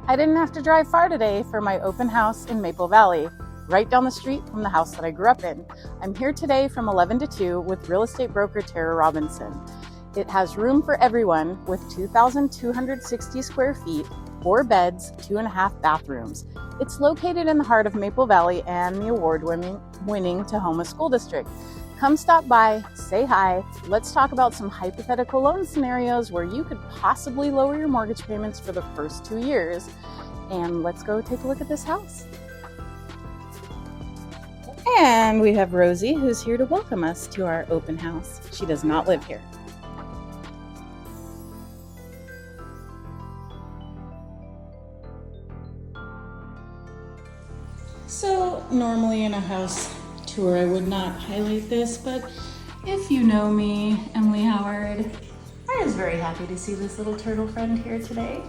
I didn't have to drive far today for my open house in Maple Valley, right down the street from the house that I grew up in. I'm here today from 11 to 2 with real estate broker Tara Robinson. It has room for everyone with 2,260 square feet, 4 beds, 2.5 bathrooms. It's located in the heart of Maple Valley and the award-winning Tahoma School District. Come stop by, say hi, let's talk about some hypothetical loan scenarios where you could possibly lower your mortgage payments for the first 2 years. And let's go take a look at this house. And we have Rosie, who's here to welcome us to our open house. She does not live here. So normally in a house tour I would not highlight this, but if you know me, Emily Howard, I was very happy to see this little turtle friend here today.